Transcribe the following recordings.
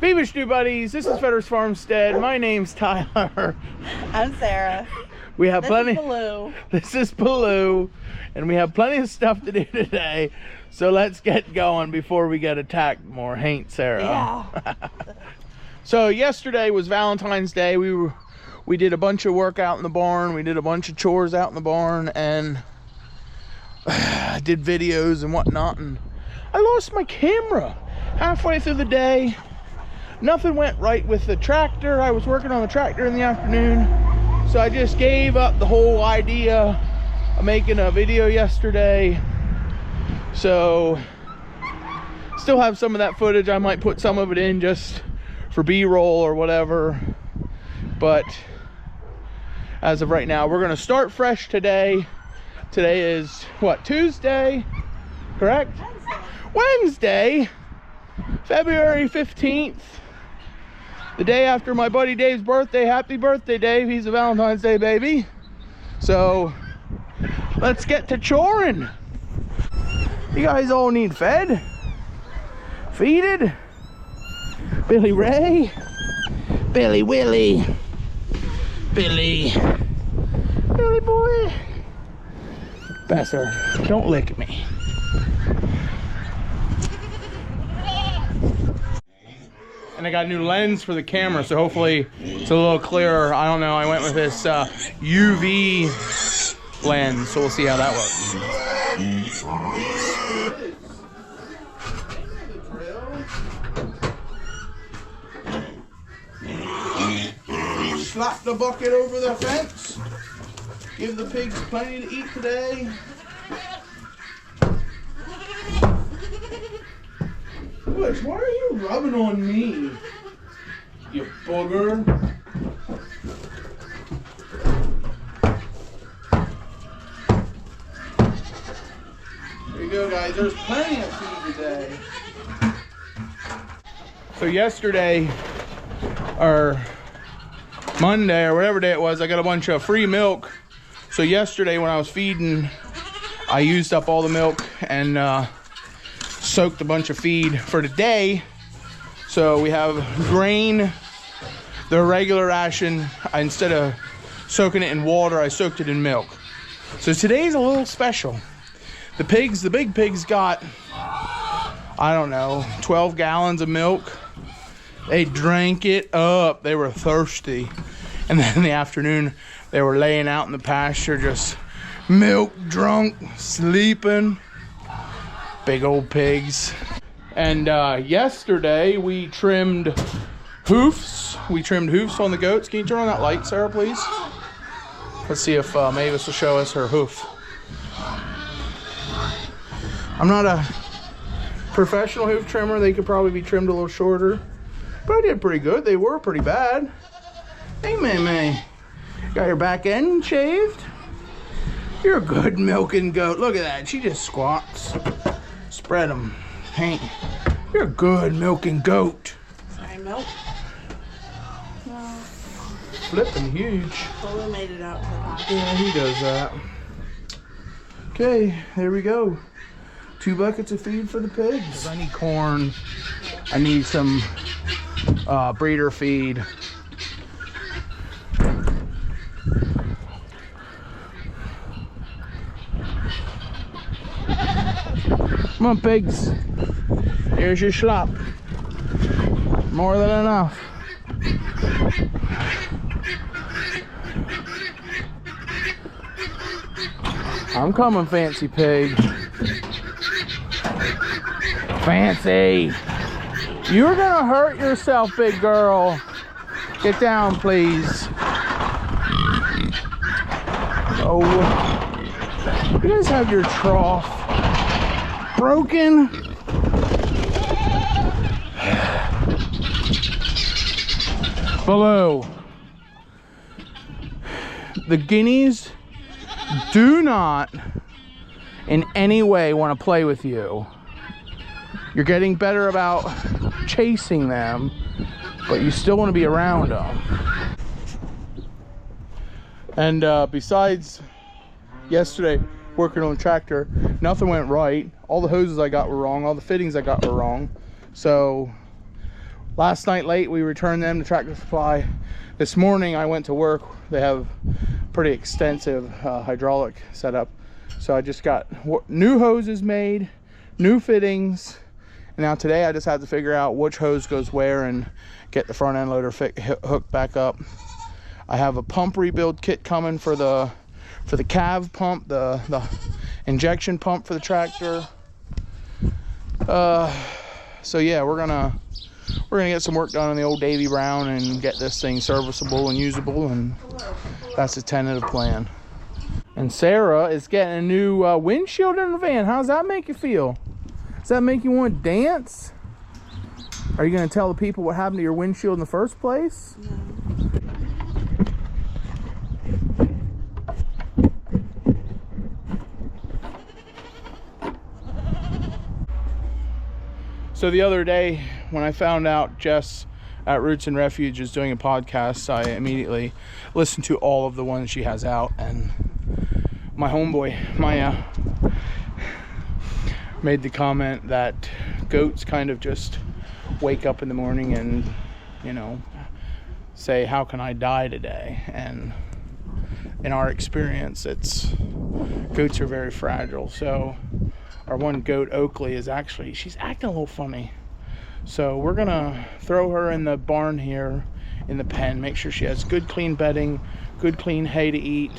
Beavish New Buddies, this is Fedder's Farmstead. My name's Tyler. I'm Sarah. We have plenty. This is Baloo. This is Baloo, and we have plenty of stuff to do today. So let's get going before we get attacked more. Ain't Sarah? Yeah. So yesterday was Valentine's Day. We did a bunch of work out in the barn. We did a bunch of chores out in the barn, and I did videos and whatnot. And I lost my camera halfway through the day. Nothing went right with the tractor. I was working on the tractor in the afternoon, so I just gave up the whole idea of making a video yesterday. So still have some of that footage. I might put some of it in just for B-roll or whatever, but as of right now, we're gonna start fresh today. Today is what, Tuesday, correct? Wednesday, February 15th, the day after my buddy Dave's birthday. Happy birthday, Dave. He's a Valentine's Day baby. So let's get to choring. You guys all need fed, feeded. Billy Ray, Billy Willie, Billy boy. Besser, don't lick me. And I got a new lens for the camera, so hopefully it's a little clearer. I don't know, I went with this UV lens, so we'll see how that works. Slap the bucket over the fence. Give the pigs plenty to eat today. Bush, why are you rubbing on me, you booger? There you go, guys. There's plenty of feed today. So yesterday, or Monday, or whatever day it was, I got a bunch of free milk. So yesterday when I was feeding, I used up all the milk and soaked a bunch of feed for today. So we have grain, the regular ration. Instead of soaking it in water, I soaked it in milk. So today's a little special. The pigs, the big pigs got, I don't know, 12 gallons of milk. They drank it up. They were thirsty. And then in the afternoon, they were laying out in the pasture, just milk drunk, sleeping. Big old pigs. And yesterday we trimmed hoofs. We trimmed hoofs on the goats. Can you turn on that light, Sarah, please? Let's see if Mavis will show us her hoof. I'm not a professional hoof trimmer. They could probably be trimmed a little shorter, but I did pretty good. They were pretty bad. Hey, May. Got your back end shaved? You're a good milking goat. Look at that. She just squats. Spread them. Hey, you're a good milking goat. Sorry, milk. No. Flipping huge. Baloo made it out to the box. Yeah, he does that. Okay, there we go. 2 buckets of feed for the pigs. I need corn. I need some breeder feed. Come on, pigs. Here's your slop. More than enough. I'm coming, fancy pig. Fancy. You're gonna hurt yourself, big girl. Get down, please. Oh, you guys have your trough broken. Below. The guineas do not in any way want to play with you. You're getting better about chasing them, but you still want to be around them. And besides yesterday working on the tractor, nothing went right. All the hoses I got were wrong, all the fittings I got were wrong. So Last night late, we returned them to Tractor Supply. This morning I went to work. They have pretty extensive hydraulic setup. So I just got new hoses made, new fittings. And now today I just have to figure out which hose goes where and get the front end loader hooked back up. I have a pump rebuild kit coming for the CAV pump, the injection pump for the tractor. So yeah, we're gonna get some work done on the old Davey Brown and get this thing serviceable and usable, and that's the tentative plan. And Sarah is getting a new windshield in the van. How does that make you feel? Does that make you want to dance? Are you gonna tell the people what happened to your windshield in the first place? No. So the other day when I found out Jess at Roots and Refuge is doing a podcast, I immediately listened to all of the ones she has out, and my homeboy Maya made the comment that goats kind of just wake up in the morning and, you know, say, how can I die today? And in our experience, goats are very fragile. So our one goat, Oakley, she's acting a little funny. So we're gonna throw her in the barn here in the pen, make sure she has good clean bedding, good clean hay to eat,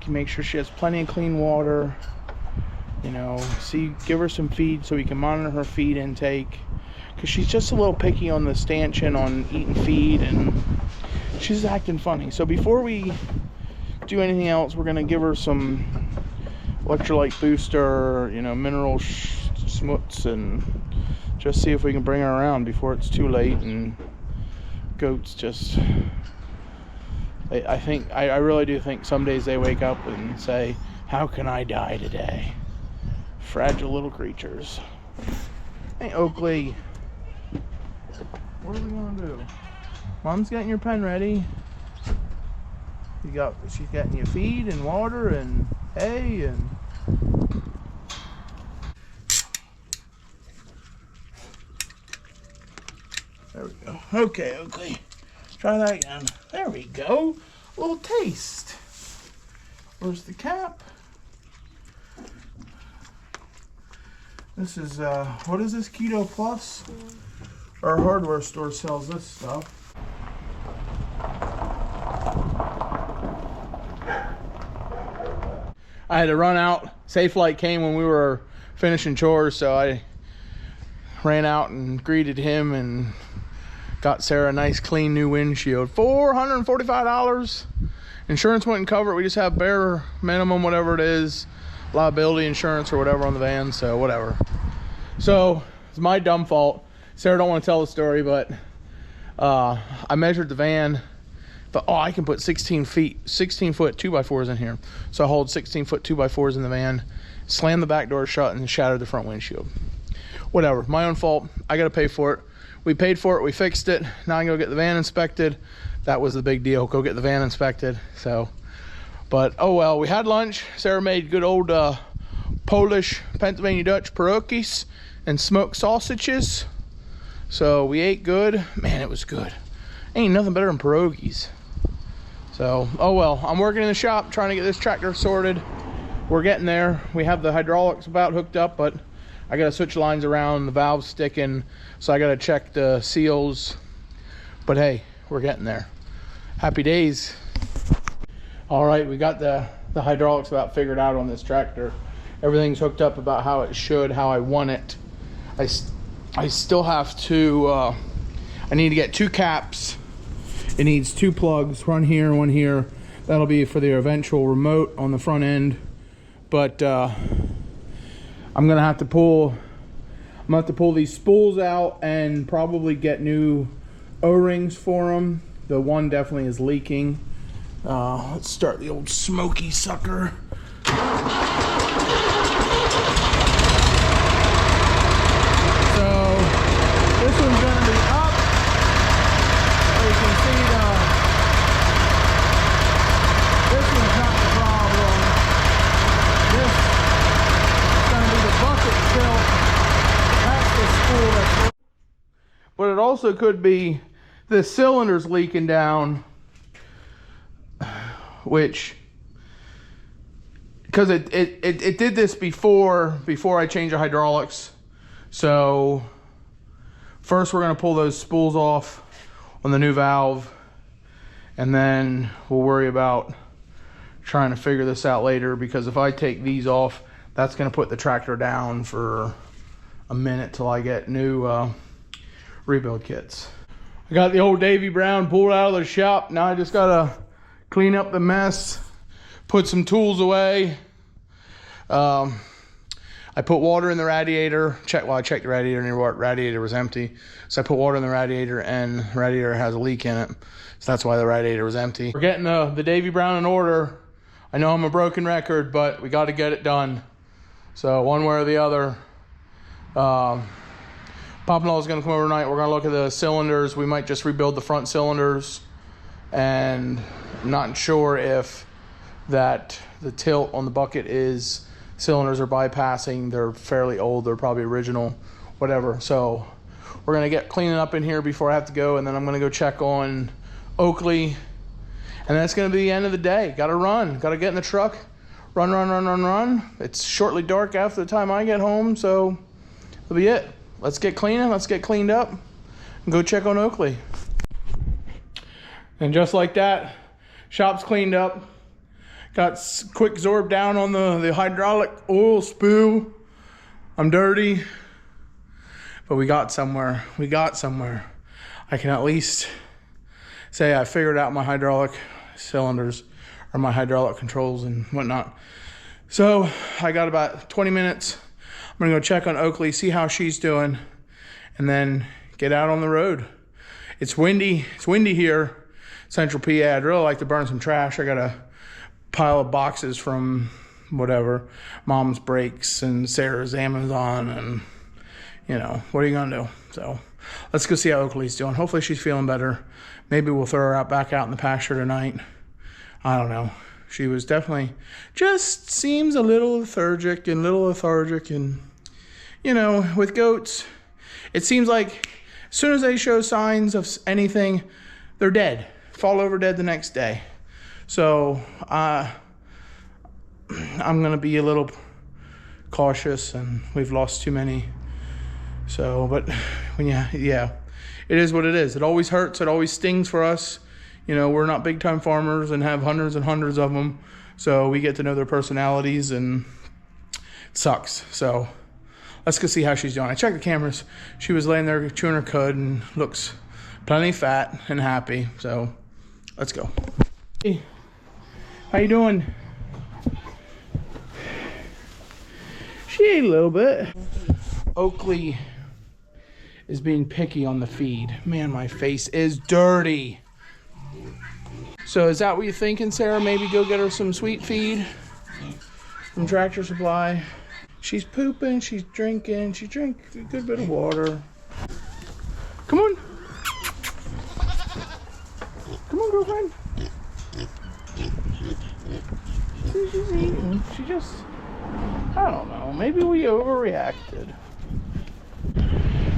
can make sure she has plenty of clean water, you know, give her some feed so we can monitor her feed intake, because she's just a little picky on the stanchion on eating feed, and she's acting funny. So before we do anything else, we're gonna give her some electrolyte booster, you know, mineral smuts, and just see if we can bring her around before it's too late. And goats just, I really do think some days they wake up and say, how can I die today? Fragile little creatures. Hey, Oakley, what are we gonna do? Mom's getting your pen ready. She's getting you feed and water and hay and there we go. Okay, Oakley, try that again. There we go. A little taste. Where's the cap? This is what is this, Keto Plus? Our hardware store sells this stuff. I had to run out. Safe Light came when we were finishing chores, so I ran out and greeted him and got Sarah a nice clean new windshield. $445. Insurance wouldn't cover it. We just have bare minimum, whatever it is, liability insurance or whatever on the van, so whatever. So it's my dumb fault. Sarah don't want to tell the story, but I measured the van. But I can put 16 foot 2x4s in here. So I hold 16 foot 2x4s in the van, slam the back door shut, and shatter the front windshield. Whatever, my own fault. I gotta pay for it. We paid for it, we fixed it. Now I can go get the van inspected. That was the big deal, go get the van inspected. So, but oh well, we had lunch. Sarah made good old Polish, Pennsylvania Dutch pierogies and smoked sausages. So we ate good. Man, it was good. Ain't nothing better than pierogies. So, oh well, I'm working in the shop trying to get this tractor sorted. We're getting there. We have the hydraulics about hooked up, but I gotta switch lines around, the valve's sticking, so I gotta check the seals. But hey, we're getting there. Happy days. All right, we got the hydraulics about figured out on this tractor. Everything's hooked up about how it should, how I want it. I still have to, I need to get 2 caps. It needs 2 plugs, one here, one here. That'll be for the eventual remote on the front end. But I'm gonna have to pull these spools out and probably get new O-rings for them. The one definitely is leaking. Let's start the old smoky sucker. So this one's gonna be up. You can see this one's not the problem. This is going to be the bucket tilt. That's the spool that's... But it also could be the cylinder's leaking down, which, because it did this before I changed the hydraulics. So first we're going to pull those spools off on the new valve, and then we'll worry about trying to figure this out later, because if I take these off, that's going to put the tractor down for a minute till I get new rebuild kits. I got the old Davey Brown pulled out of the shop. Now I just got to clean up the mess, put some tools away. I put water in the radiator. I checked the radiator, and the radiator was empty. So I put water in the radiator, and the radiator has a leak in it. So that's why the radiator was empty. We're getting the Davey Brown in order. I know I'm a broken record, but we got to get it done. So one way or the other. Papa is going to come over tonight. We're going to look at the cylinders. We might just rebuild the front cylinders. And I'm not sure if the tilt on the bucket is... Cylinders are bypassing. They're fairly old. They're probably original, whatever. So we're going to get cleaning up in here before I have to go, and then I'm going to go check on Oakley, and that's going to be the end of the day. Got to run. Got to get in the truck. Run. It's shortly dark after the time I get home, so that'll be it. Let's get cleaning. Let's get cleaned up and go check on Oakley. And just like that, shop's cleaned up. Got quick zorb down on the hydraulic oil spill. I'm dirty, but we got somewhere. I can at least say I figured out my hydraulic cylinders, or my hydraulic controls and whatnot. So I got about 20 minutes. I'm gonna go check on Oakley, see how she's doing, and then get out on the road. It's windy here, Central PA. I'd really like to burn some trash. I got a pile of boxes from whatever, Mom's Brakes and Sarah's Amazon, and you know, what are you gonna do? So let's go see how Oakley's doing. Hopefully she's feeling better. Maybe we'll throw her back out in the pasture tonight. I don't know. She was definitely just seems a little lethargic, and you know, with goats, it seems like as soon as they show signs of anything, they're dead, fall over dead the next day. So I'm gonna be a little cautious, and we've lost too many. So, but when yeah, it is what it is. It always hurts. It always stings for us. You know, we're not big time farmers and have hundreds and hundreds of them. So we get to know their personalities, and it sucks. So let's go see how she's doing. I checked the cameras. She was laying there chewing her cud and looks plenty fat and happy. So let's go. Hey. How you doing? She ate a little bit. Oakley is being picky on the feed. Man, my face is dirty. So is that what you're thinking, Sarah? Maybe go get her some sweet feed from Tractor Supply. She's pooping, she's drinking. She drank a good bit of water. Come on. Come on, girlfriend. She's eating. She just, I don't know, maybe we overreacted.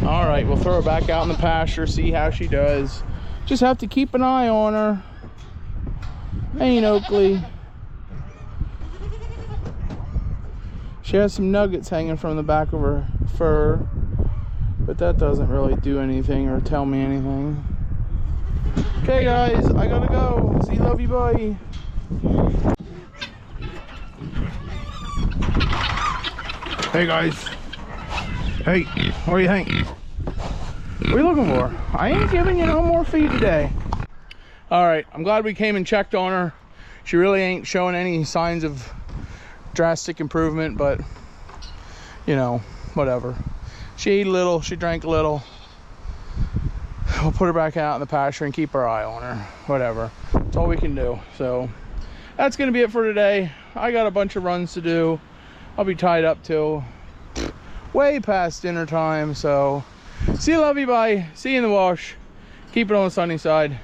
All right, we'll throw her back out in the pasture, see how she does. Just have to keep an eye on her. Ain't Oakley. She has some nuggets hanging from the back of her fur, but that doesn't really do anything or tell me anything. Okay guys, I gotta go. See, love you, bye. Hey guys. Hey, what do you think? What are you looking for? I ain't giving you no more feed today. All right, I'm glad we came and checked on her. She really ain't showing any signs of drastic improvement, but you know, whatever. She ate a little, she drank a little. We'll put her back out in the pasture and keep our eye on her. Whatever. That's all we can do. So that's gonna be it for today. I got a bunch of runs to do. I'll be tied up till way past dinner time. So see you, love you, bye. See you in the wash. Keep it on the sunny side.